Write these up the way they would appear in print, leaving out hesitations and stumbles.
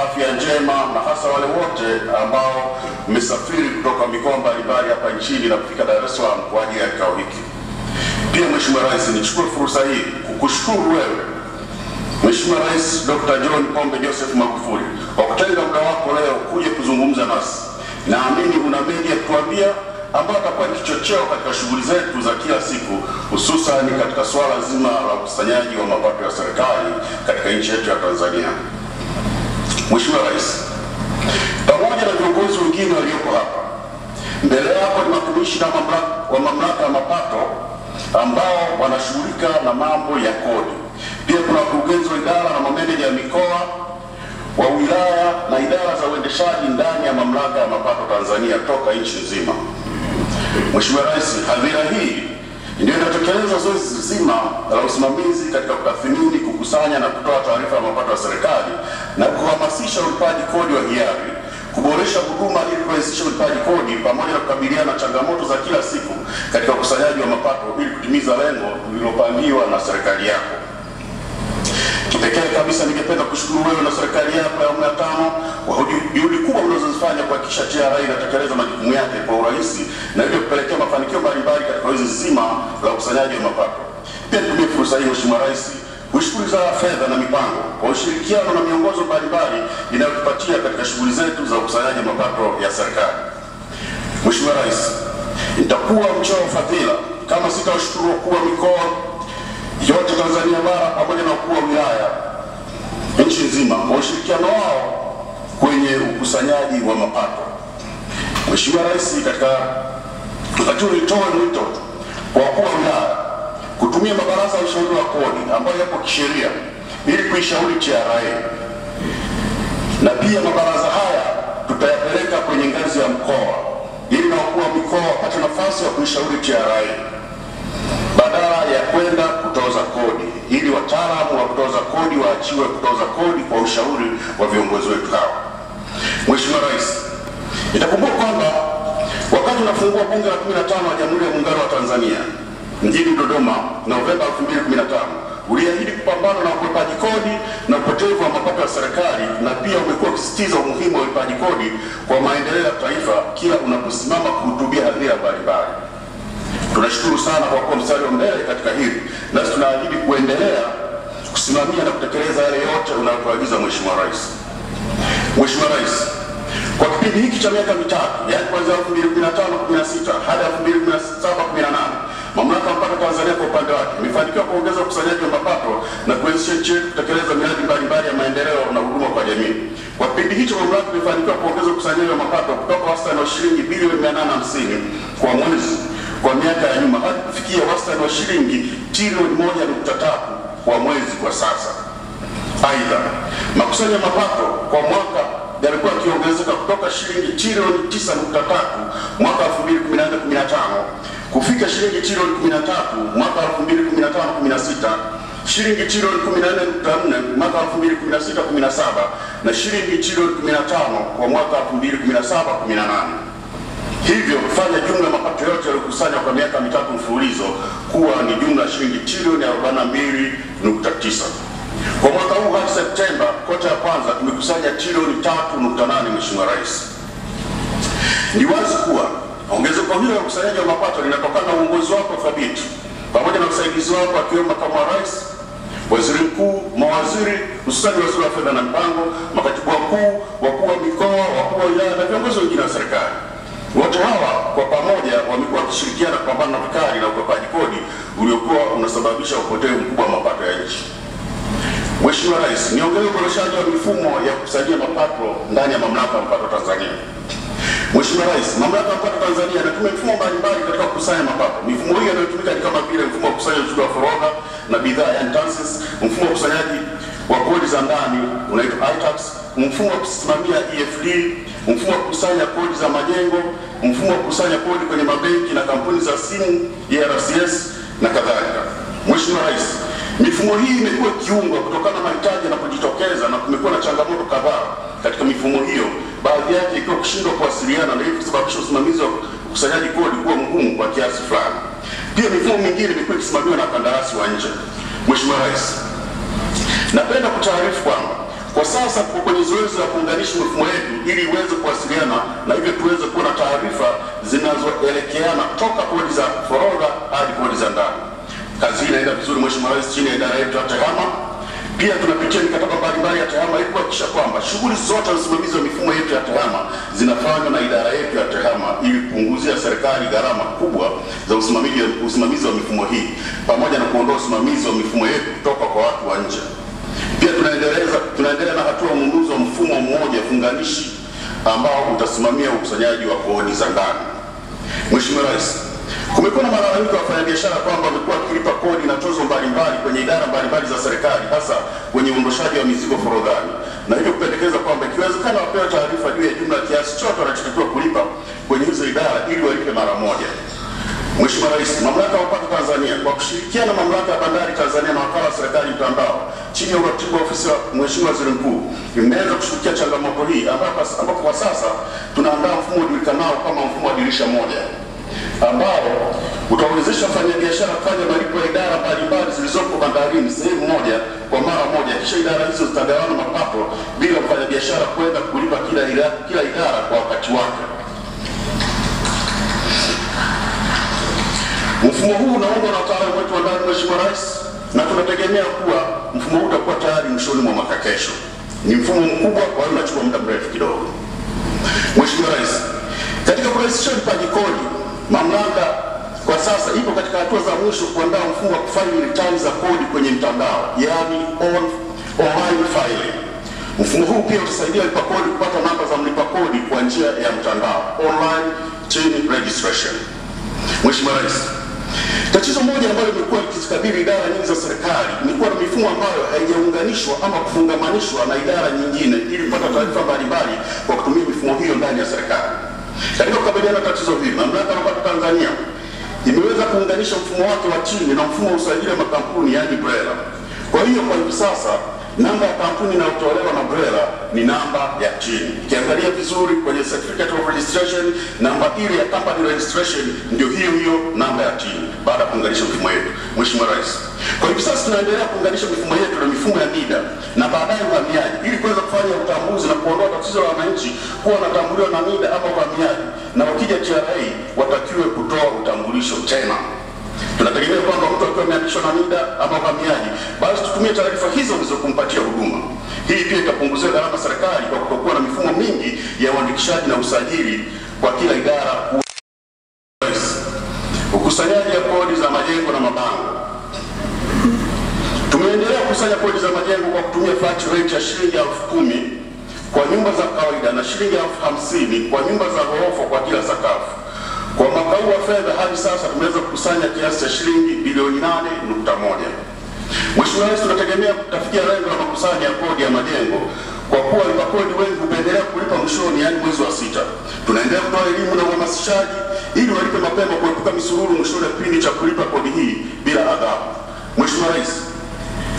Afya njema na hasa wale wote ambao mmesafiri kutoka mikoa mbalimbali hapa nchini na kufika Dar es Salaam kwa ajili ya kikao hiki. Pia Mheshimiwa Rais, nichukue fursa hii kukushukuru wewe Mheshimiwa Rais Dr. John Pombe Joseph Magufuli kwa kutenga muda wako leo kuja kuzungumza nasi. Naamini una mengi ya kutuambia ambayo atakuwa kichocheo katika shughuli zetu za kila siku, hususan katika swala zima la ukusanyaji wa mapato ya serikali katika nchi yetu ya Tanzania. Mheshimiwa Rais, pamoja na viongozi wengine walioko hapa, mbele yako ni makamishna wa mamlaka ya mapato ambao wanashughulika na mambo ya kodi. Pia kuna wakurugenzi wa idara na mameneja ya mikoa, wa wilaya na idara za uendeshaji ndani ya mamlaka ya mapato Tanzania toka nchi nzima. Mheshimiwa Rais, hadhira hii ndio inatekeleza zoezi zima la usimamizi katika kutathmini, kukusanya na kutoa taarifa ya mapato ya serikali na kuhamasisha ulipaji kodi wa hiari, kuboresha huduma ili kurahisisha ulipaji kodi pamoja na kukabiliana na changamoto za kila siku katika ukusanyaji wa mapato ili kutimiza lengo lililopangiwa na serikali yako. Kipekee kabisa ningependa kushukuru wewe na serikali yako ya awamu ya 5 kwa juhudi kubwa mnazozifanya kuhakikisha TRA inatekeleza majukumu yake kwa urahisi na hivyo kupelekea mafanikio mbalimbali katika zoezi zima la ukusanyaji wa mapato. Pia nitumie fursa hii Mheshimiwa Rais kushukuru Wizara ya Fedha na Mipango kwa ushirikiano na miongozo mbalimbali inayotupatia katika shughuli zetu za ukusanyaji mapato ya serikali. Mheshimiwa Rais, nitakuwa mchoyo wa fadhila kama sitawashukuru wakuu wa mikoa yote Tanzania bara pamoja na wakuu wa wilaya nchi nzima kwa ushirikiano wao kwenye ukusanyaji wa mapato. Mheshimiwa Rais, katika wakati nitoe mwito kwa wakuu wa wilaya kutumia mabaraza ya ushauri wa kodi ambayo yapo kisheria ili kuishauri TRA, na pia mabaraza haya tutayapeleka kwenye ngazi ya mkoa ili na wakuu wa mikoa wapate nafasi ya kuishauri TRA badala ya kwenda kutoza kodi, ili wataalamu wa kutoza kodi waachiwe kutoza kodi kwa ushauri wa viongozi wetu hao. Mheshimiwa Rais, itakumbuka kwamba wakati unafungua bunge la 15 wa Jamhuri ya Muungano wa Tanzania mjini Dodoma Novemba 2015, uliahidi kupambana na ukwepaji kodi na upotevu wa mapato ya serikali, na pia umekuwa ukisisitiza umuhimu wa ulipaji kodi kwa maendeleo ya taifa kila unaposimama kuhutubia hadhira mbalimbali. Tunashukuru sana kwa kuwa mstari wa mbele katika hili, nasi tunaahidi kuendelea kusimamia na kutekeleza yale yote unayotuagiza Mheshimiwa Rais. Mheshimiwa Rais, kwa kipindi hiki cha miaka mitatu, yaani kuanzia 2015-16 hadi 2017-18, Mamlaka ya Mapato Tanzania kwa upande wake imefanikiwa kuongeza ukusanyaji wa mapato na kuwezesha nchi yetu kutekeleza miradi mbalimbali ya maendeleo na huduma kwa jamii. Kwa kipindi hicho mamlaka imefanikiwa kuongeza ukusanyaji wa mapato kutoka wastani wa shilingi bilioni 850 kwa mwezi kwa miaka ya nyuma hadi kufikia wastani wa shilingi trilioni 1.3 kwa mwezi kwa sasa. Aidha, makusanyo ya mapato kwa mwaka yalikuwa yakiongezeka kutoka shilingi trilioni 9.3 mwaka 2014-15 kufika shilingi trilioni 13 mwaka 2015-16, shilingi trilioni 14.4 mwaka 2016-17 na shilingi trilioni 15 kwa mwaka 2017-18. Hivyo kufanya jumla ya mapato yote yaliyokusanywa kwa miaka mitatu mfululizo kuwa ni jumla shilingi trilioni 42.9. Kwa mwaka huu hadi Septemba kota ya kwanza tumekusanya trilioni 3.8. Mheshimiwa Rais, ni wazi kuwa ongezeko hilo la ukusanyaji wa mapato linatokana na uongozi wako thabiti pamoja na usaidizi wako akiwemo Makamu wa Rais, Waziri Mkuu, mawaziri hususani Waziri wa Fedha na Mipango, makatibu wakuu, wakuu wa mikoa, wakuu wa wilaya na viongozi wengine wa serikali. Wote hawa kwa pamoja wamekuwa wakishirikiana kupambana na vikali na ukwepaji kodi uliokuwa unasababisha upotevu mkubwa wa mapato ya nchi. Mheshimiwa Rais, niongelee uboreshaji wa mifumo ya kukusanyia mapato ndani ya Mamlaka ya Mapato Tanzania. Mheshimiwa Rais, Mamlaka ya Mapato Tanzania inatumia mifumo mbalimbali katika kukusanya mapato. Mifumo hii inayotumika ni kama vile mfumo wa kukusanya ushuru wa forodha na bidhaa yani taxes, mfumo wa ukusanyaji wa kodi za ndani unaitwa iTax, mfumo wa kusimamia EFD, mfumo wa kukusanya kodi za majengo, mfumo wa kukusanya kodi kwenye mabenki na kampuni za simu ERCS na kadhalika. Mheshimiwa Rais, mifumo hii imekuwa kiungwa kutokana na mahitaji na kujitokeza, na kumekuwa na changamoto kadhaa katika mifumo hiyo, baadhi yake ikiwa kushindwa kuwasiliana na hivyo kusababisha usimamizi wa ukusanyaji kodi kuwa mgumu kwa kiasi fulani. Pia mifumo mingine imekuwa ikisimamiwa na kandarasi wa nje. Mheshimiwa Rais, napenda kutaarifu kwamba kwa sasa tuko kwenye zoezi la kuunganisha mifumo yetu ili iweze kuwasiliana na hivyo tuweze kuwa na taarifa zinazoelekeana toka kodi za forodha hadi kodi za ndani. Kazi hii inaenda vizuri Mheshimiwa Rais chini ya idara yetu ya TEHAMA. Pia tunapitia mikataba mbalimbali ya TEHAMA ili kuhakikisha kwamba shughuli zote za usimamizi wa mifumo yetu ya TEHAMA zinafanywa na idara yetu ya TEHAMA ili kupunguzia serikali gharama kubwa za usimamizi wa mifumo hii pamoja na kuondoa usimamizi wa mifumo yetu kutoka kwa watu wa nje. Pia tunaendelea na hatua ya ununuzi wa mfumo mmoja funganishi ambao utasimamia ukusanyaji wa kodi za ndani. Mheshimiwa Rais, kumekuwa na malalamiko ya wafanyabiashara kwamba wamekuwa wakilipa kodi na tozo mbalimbali kwenye idara mbalimbali za serikali, hasa kwenye uondoshaji wa mizigo forodhani, na hivyo kupendekeza kwamba ikiwezekana wapewe taarifa juu ya jumla ya kiasi chote wanachotakiwa kulipa kwenye hizo idara ili walipe mara moja. Mheshimiwa Rais, Mamlaka ya Mapato Tanzania kwa kushirikiana na Mamlaka ya Bandari Tanzania na Wakala wa Serikali Mtandao chini ya uratibu wa Ofisi ya Mheshimiwa Waziri Mkuu imeanza kushughulikia changamoto hii ambapo kwa sasa tunaandaa mfumo ujulikanao kama mfumo wa dirisha moja ambao utawezesha wafanyabiashara kufanya malipo ya idara mbalimbali zilizopo bandarini sehemu moja kwa mara moja, kisha idara hizo zitagawana mapato bila mfanyabiashara kwenda kulipa kila idara kwa wakati wake. Mfumo huu unaundwa na wataalamu wetu wa ndani Mheshimiwa Rais, na tunategemea kuwa mfumo huu utakuwa tayari mwishoni mwa mwaka kesho. Ni mfumo mkubwa, kwa hiyo unachukua muda mrefu kidogo. Mheshimiwa Rais, katika kurahisisha ulipaji kodi, mamlaka kwa sasa ipo katika hatua za mwisho kuandaa mfumo wa kufaili returns za kodi kwenye mtandao, yaani online filing. Mfumo huu pia utasaidia walipa kodi kupata namba za mlipa kodi kwa njia ya mtandao, online chain registration. Mheshimiwa Rais, tatizo moja ambalo limekuwa likizikabili idara nyingi za serikali ni kuwa na mifumo ambayo haijaunganishwa ama kufungamanishwa na idara nyingine ili kupata taarifa mbalimbali kwa kutumia mifumo hiyo ndani ya serikali. Katika kukabiliana na tatizo hili, Mamlaka ya Mapato Tanzania imeweza kuunganisha mfumo wake wa chini na mfumo wa usajili wa makampuni, yaani BRELA. Kwa hiyo kwa hivi sasa namba ya kampuni inayotolewa na BRELA ni namba ya chini. Ukiangalia vizuri kwenye certificate of registration, namba ile ya company registration ndio hiyo namba ya chini baada ya kuunganisha mifumo yetu. Mheshimiwa Rais, kwa hivi sasa tunaendelea kuunganisha mifumo yetu na mifumo ya NIDA na baadaye uhamiaji ili kuweza kufanya utambuzi na kuondoa tatizo la wananchi kuwa wanatambuliwa na NIDA ama uhamiaji, na wakija TRA watakiwe kutoa utambulisho tena. Tunategemea kwamba mtu akiwa ameandikishwa na NIDA ama uhamiaji, basi tutumie taarifa hizo ndizo kumpatia huduma. Hii pia itapunguzia gharama serikali kwa kutokuwa na mifumo mingi ya uandikishaji na usajili kwa kila idara. Ukusanyaji wa kodi za majengo na mabango. Tumeendelea kukusanya kodi za majengo kwa kutumia flat rate ya shilingi 10,000 kwa nyumba za kawaida na shilingi 50,000 kwa nyumba za ghorofa kwa kila sakafu. Kwa mwaka huu wa fedha hadi sasa tumeweza kukusanya kiasi cha shilingi bilioni 8.1. Mheshimiwa Rais, tunategemea kutafikia lengo la makusanyo ya kodi ya majengo kwa kuwa walipa kodi wengi hupendelea kulipa mwishoni, yaani mwezi wa 6. Tunaendelea kutoa elimu na uhamasishaji ili walipe mapema kuepuka misururu mwishoni ya kipindi cha kulipa kodi hii bila adhabu. Mheshimiwa Rais,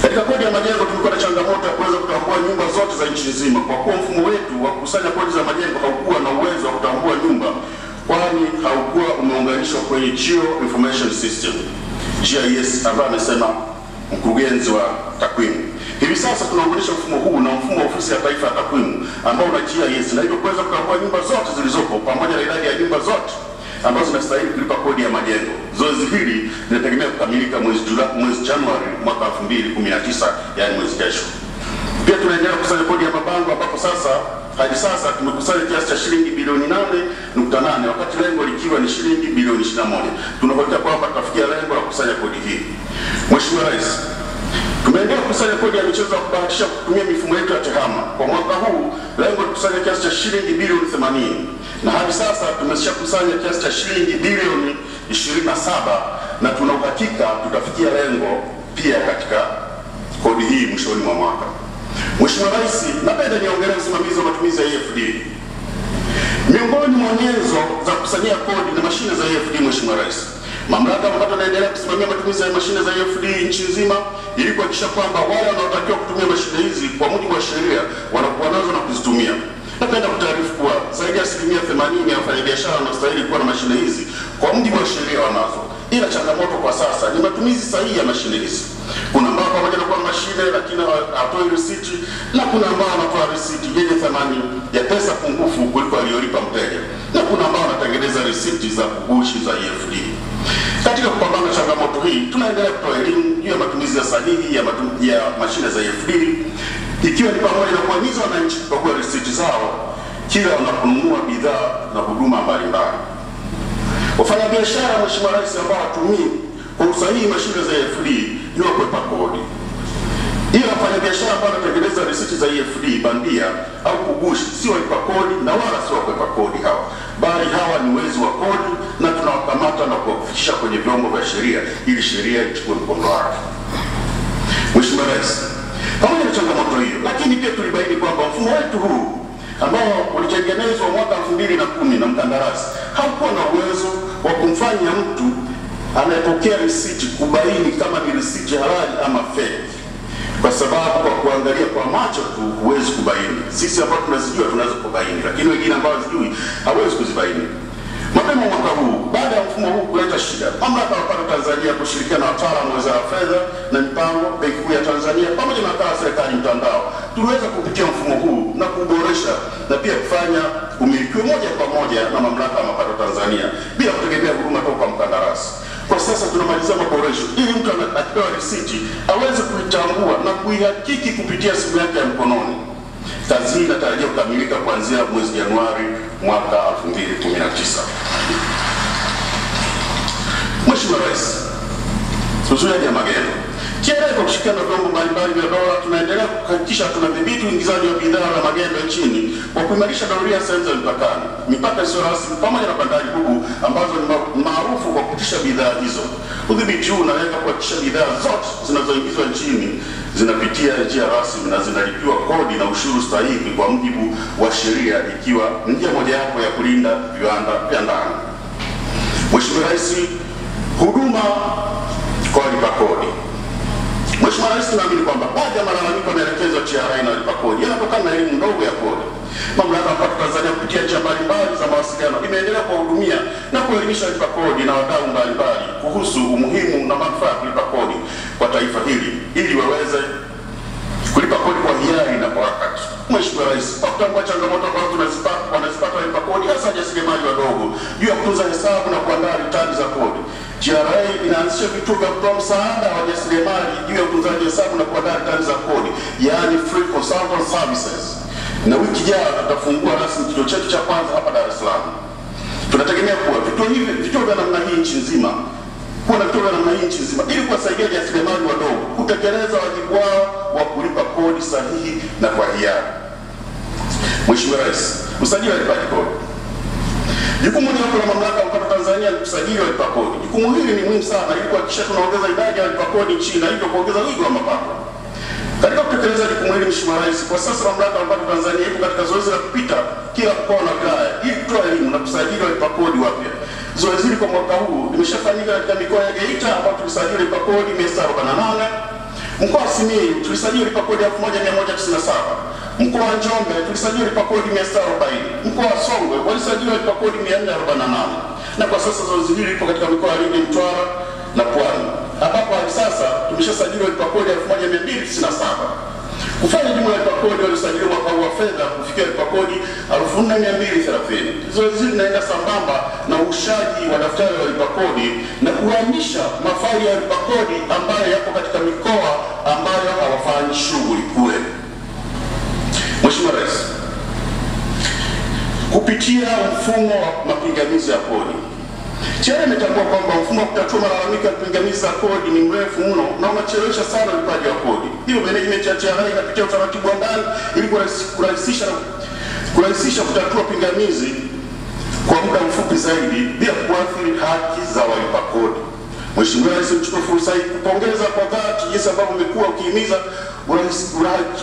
katika kodi ya majengo tulikuwa na changamoto ya kuweza kutambua nyumba zote za nchi nzima kwa kuwa mfumo wetu wa kukusanya kodi za majengo haukuwa na uwezo wa kutambua nyumba, kwani haukuwa umeunganishwa kwenye Geo Information System, GIS, ambaye amesema mkurugenzi wa takwimu. Hivi sasa tunaunganisha mfumo huu na mfumo wa Ofisi ya Taifa ya Takwimu ambao una GIS, na hivyo kuweza kutambua nyumba zote zilizopo pamoja na idadi ya nyumba zote ambazo zinastahili kulipa kodi ya majengo. Zoezi hili linategemea kukamilika mwezi Januari mwaka 2019, yaani mwezi kesho. Pia tunaendelea kukusanya kodi ya mabango ambapo hadi sasa tumekusanya kiasi cha shilingi bilioni 8.8 wakati lengo likiwa ni shilingi bilioni 21. Tunahoja kwamba tutafikia lengo la kukusanya kodi hii. Mheshimiwa Rais, tumeendelea kukusanya kodi ya michezo ya kubahatisha kutumia mifumo yetu ya TEHAMA. Kwa mwaka huu lengo ni kukusanya kiasi cha shilingi bilioni 80 na hadi sasa tumeshakusanya kiasi cha shilingi bilioni 27 na tuna uhakika tutafikia lengo pia katika kodi hii mwishoni mwa mwaka. Mheshimiwa Rais, napenda niongelee usimamizi wa matumizi ya EFD. Miongoni mwa nyenzo za kukusanyia kodi na mashine za EFD, Mheshimiwa Rais, Mamlaka ya Mapato inaendelea kusimamia matumizi ya mashine za EFD nchi nzima ili kuhakikisha kwamba wale wanaotakiwa kutumia mashine hizi kwa mujibu wa sheria wanakuwa nazo na kuzitumia. Napenda kutaarifu kuwa zaidi ya 80% ya wafanyabiashara wanaostahili kuwa na mashine hizi kwa mujibu wa sheria wanazo. Ila changamoto kwa sasa ni matumizi sahihi ya mashine hizi. Kuna ambao pamoja na kuwa mashine mashine lakini hatoi risiti, na kuna ambao wanatoa risiti yenye thamani ya pesa pungufu kuliko aliyolipa mteja, na kuna ambao wanatengeneza risiti za kugushi za EFD. Katika kupambana na changamoto hii, tunaendelea kutoa elimu juu ya matumizi ya sahihi ya mashine za EFD, ikiwa ni pamoja na kuhimiza wananchi kukagua risiti zao kila wanaponunua bidhaa na huduma mbalimbali. Wafanyabiashara, Mheshimiwa Rais, ambao watumii kwa usahihi mashine za EFD ni wakwepa kodi. Ila wafanyabiashara ambao wanatengeneza risiti za EFD bandia au kugushi si walipa kodi na wala si wakwepa kodi hawa, bali hawa ni wezi wa kodi, na tunawakamata na kuwafikisha kwenye vyombo vya sheria ili sheria ichukue mkondo wake. Mheshimiwa Rais, pamoja na changamoto hiyo, lakini pia tulibaini kwamba mfumo wetu huu ambao ulitengenezwa mwaka 2010 na mkandarasi hakuwa na uwezo wa kumfanya mtu anayepokea risiti kubaini kama ni risiti halali ama fake, kwa sababu kwa kuangalia kwa macho tu huwezi kubaini. Sisi ambao tunazijua tunaweza kubaini, lakini wengine ambao hawajui hawezi kuzibaini. Mapema mwaka huu, baada ya mfumo huu kuleta shida, Mamlaka ya Mapato Tanzania kushirikiana na wataalamu wa Wizara ya Fedha na Mipango, Benki Kuu ya Tanzania pamoja na wakala wa serikali mtandao, tuliweza kupitia mfumo huu na kuboresha na pia kufanya umilikiwe moja kwa moja na Mamlaka ya Mapato Tanzania bila kutegemea huduma toka kwa mkandarasi. Kwa sasa tunamalizia maboresho ili mtu akipewa risiti aweze kuitambua na kuihakiki kupitia simu yake ya mkononi. Kazi hii inatarajia kukamilika kuanzia mwezi Januari mwaka 2019. Mheshimiwa Rais, uzuiaji wa magendo. TRA kwa kushirikiana na vyombo mbalimbali vya dola tunaendelea kuhakikisha tunadhibiti uingizaji wa bidhaa na magendo nchini kwa kuimarisha doria sehemu za mipakani, mipaka isiyo rasmi pamoja na bandari huku ambazo ni maarufu kwa kupitisha bidhaa hizo. Udhibiti huu unalenga kuhakikisha bidhaa zote zinazoingizwa nchini zinapitia njia rasmi na zinalipiwa kodi na ushuru stahiki kwa mujibu wa sheria, ikiwa njia mojawapo ya kulinda viwanda vya ndani. Mheshimiwa Rais, huduma kwa walipa kodi. Mheshimiwa Rais, tunaamini kwamba baadhi ya malalamiko yanaelekezwa TRA na walipa kodi yanatokana na elimu ndogo ya kodi. Mamlaka ya Mapato Tanzania kupitia njia mbalimbali za mawasiliano imeendelea kuwahudumia na kuelimisha walipa kodi na wadau mbalimbali kuhusu umuhimu na manufaa ya kulipa kodi kwa taifa hili ili waweze kulipa kodi kwa hiari na kwa wakati. Mheshimiwa Rais, kwa kutambua changamoto ambazo wanazipata walipa kodi hasa wajasiriamali wadogo juu ya kutunza hesabu na kuandaa ritani za kodi, TRA inaanzisha vituo vya kutoa msaada wa wajasiriamali juu ya utunzaji hesabu na kuandaa ritani za kodi, yaani free consultant services. Na wiki ijayo tutafungua rasmi kituo chetu cha kwanza hapa Dar es Salaam. Tunategemea kuwa vituo vya namna hii nchi nzima, ili kuwasaidia wajasiriamali wadogo kutekeleza wajibu wao wa kulipa kodi sahihi na kwa hiari. Mheshimiwa Rais, usajili wa walipaji kodi. Jukumu mojawapo la Mamlaka ya Mapato Tanzania ni kusajili walipa kodi. Jukumu hili ni muhimu sana ili kuhakikisha tunaongeza idadi ya walipa kodi nchini na hivyo kuongeza wigo wa mapato. Katika kutekeleza jukumu hili, Mheshimiwa Rais, kwa sasa Mamlaka ya Mapato Tanzania ipo katika zoezi la kupita kila mkoa na wilaya ili kutoa elimu na kusajili walipa kodi wapya. Zoezi hili kwa mwaka huu limeshafanyika katika mikoa ya Geita ambapo tulisajili walipa kodi 648, mkoa wa Simiyu tulisajili walipa kodi 1197, mkoa wa Njombe tulisajili walipa kodi 640, mkoa wa Songwe walisajili walipa kodi 448, na kwa sasa zoezi hili lipo katika mikoa ya Lindi, Mtwara na Pwani ambapo hadi sasa tumeshasajili walipa kodi 1297. Kufanya jumla ya walipa kodi waliosajiliwa mwaka huu wa fedha kufikia walipa kodi 4230. Zoezi hili linaenda sambamba na ushaji wa daftari la walipa kodi na kuhamisha mafaili ya walipa kodi ambayo yako katika mikoa ambayo hawafanyi shughuli kule. Mheshimiwa Rais, kupitia mfumo wa mapingamizi ya kodi, TRA imetambua kwamba mfumo wa kutatua malalamiko ya pingamizi za kodi ni mrefu mno na unachelewesha sana ulipaji wa kodi. Hivyo management ya TRA inapitia utaratibu wa ndani ili kurahisisha kutatua pingamizi kwa muda mfupi zaidi bila kuathiri haki za walipa kodi. Mheshimiwa Rais, nichukue fursa hii kupongeza kwa dhati jinsi ambavyo umekuwa ukihimiza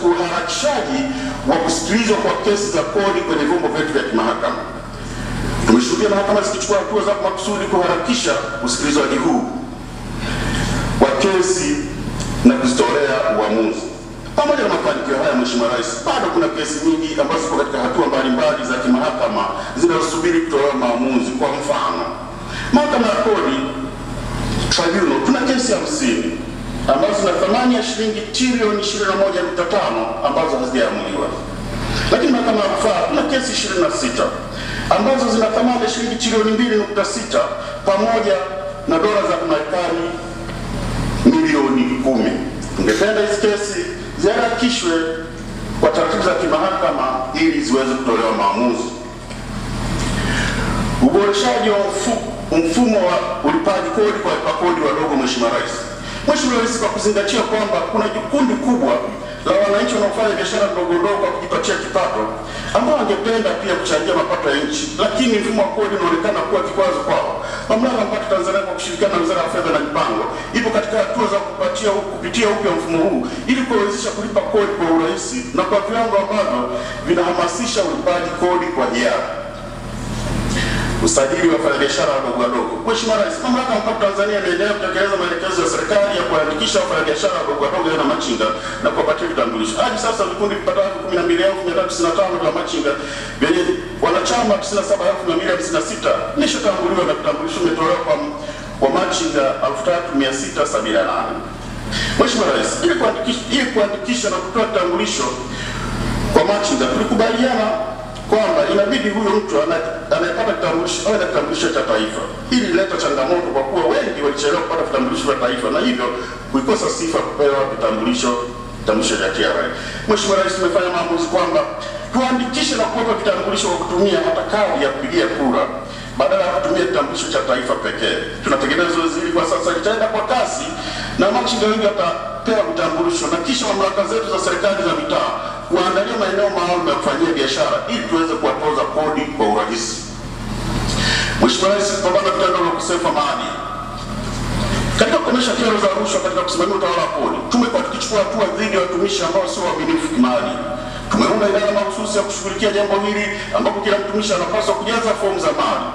uharakishaji wa kusikilizwa kwa kesi za kodi kwenye vyombo vyetu vya kimahakama. Tumeshuhudia mahakama zikichukua hatua za makusudi kuharakisha usikilizwaji huu wa kesi na kuzitolea uamuzi. Pamoja na mafanikio haya, Mheshimiwa Rais, bado kuna kesi nyingi ambazo ziko katika hatua mbalimbali za kimahakama zinazosubiri kutolewa maamuzi. Kwa mfano, Mahakama ya Kodi Tribunal tuna kesi 50 ambazo zina thamani ya shilingi trilioni 21.5 ambazo hazijaamuliwa. Lakini mahakama ya rufaa kuna kesi 26 ambazo zina thamani ya shilingi trilioni 2.6 pamoja na dola za Marekani milioni 10. Tungependa hizi kesi ziharakishwe kwa taratibu za kimahakama ili ziweze kutolewa maamuzi. Uboreshaji wa mfumo wa ulipaji kodi kwa walipa kodi wadogo. Mheshimiwa Rais, Mheshimiwa Rais, kwa kuzingatia kwamba kuna kundi kubwa la wananchi wanaofanya biashara ndogo ndogo kwa kujipatia kipato ambao wangependa pia kuchangia mapato ya nchi, lakini mfumo wa kodi unaonekana kuwa kikwazo kwao. Mamlaka ya Mapato Tanzania kwa kushirikiana na Wizara ya Fedha na Mipango ipo katika hatua za kupitia upya mfumo huu ili kuwezesha kulipa kodi kwa urahisi na kwa viwango ambavyo vinahamasisha ulipaji kodi kwa hiari. Usajili wa wafanyabiashara wadogo wadogo. Mheshimiwa Rais, Mamlaka ya Mapato Tanzania inaendelea kutekeleza maelekezo ya serikali ya kuandikisha wafanyabiashara wadogo wadogo na machinga na kuwapatia vitambulisho. Hadi sasa vikundi vipatavyo 12,365 vya machinga vyenye wanachama 97,256 nimeshatambuliwa na vitambulisho vimetolewa kwa machinga 3,678. Mheshimiwa Rais, ili kuandikisha na kutoa vitambulisho kwa machinga tulikubaliana kwamba inabidi huyo mtu anayepata kitambulisho awe na kitambulisho cha taifa. Ili ileta changamoto kwa kuwa wengi walichelewa kupata vitambulisho vya taifa na hivyo kuikosa sifa kupewa vitambulisho vya TRA. Mheshimiwa Rais, tumefanya maamuzi kwamba tuandikishe na kuwapa vitambulisho kwa kutumia hata kadi ya kupigia kura badala ya kutumia kitambulisho cha taifa pekee. Tunategemea zoezi hili kwa sasa litaenda kwa kasi na machinga wengi watapewa vitambulisho na kisha mamlaka zetu za serikali za mitaa kuandalia maeneo maalum ya kufanyia biashara ili tuweze kuwatoza kodi kwa urahisi. Mheshimiwa Rais, kupambana na vitendo vya ukosefu wa maadili. Katika kukomesha kero za rushwa katika kusimamia utawala wa kodi, tumekuwa tukichukua hatua dhidi ya watumishi ambao sio waaminifu kimaadili. Tumeunda idara mahususi ya kushughulikia jambo hili ambapo kila mtumishi anapaswa kujaza fomu za mali,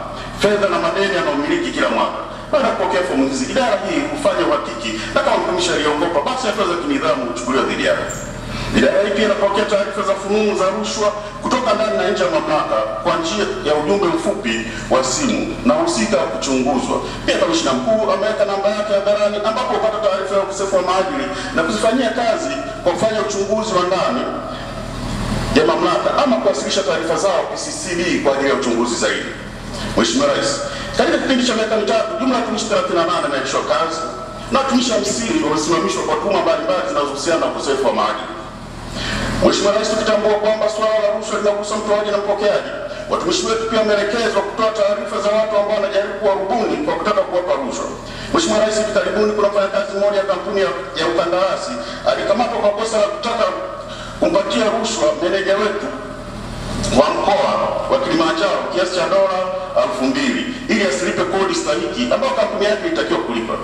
fedha na madeni anaomiliki kila mwaka. Baada ya kupokea fomu hizi, idara hii hufanya uhakiki na kama mtumishi aliongopa basi hatua za kinidhamu huchukuliwa dhidi yake. Idara hii pia inapokea taarifa za fununu za rushwa kutoka ndani na nje ya mamlaka kwa njia ya ujumbe mfupi wa simu na husika kuchunguzwa. Pia Kamishna Mkuu ameweka namba yake hadharani ambapo hupata taarifa ya ukosefu wa maadili na kuzifanyia kazi kwa kufanya uchunguzi wa ndani ya mamlaka ama kuwasilisha taarifa zao PCCB kwa ajili ya uchunguzi zaidi. Mheshimiwa Rais, katika kipindi cha miaka mitatu jumla ya watumishi 38 wameachishwa kazi na watumishi 50 wamesimamishwa kwa tuhuma mbalimbali zinazohusiana na ukosefu wa maadili. Mheshimiwa Rais, tukitambua kwamba swala la rushwa linagusa mtoaji na mpokeaji, watumishi wetu pia wameelekezwa kutoa taarifa za watu ambao wanajaribu kuwarubuni kwa kutaka kuwapa rushwa. Mheshimiwa Rais, hivi karibuni kuna mfanyakazi mmoja ya kampuni ya ukandarasi alikamatwa kwa kosa la kutaka kumpatia rushwa meneja wetu wa mkoa wa Kilimanjaro kiasi cha dola 2,000 ili asilipe kodi stahiki ambayo kampuni yake ilitakiwa kulipa.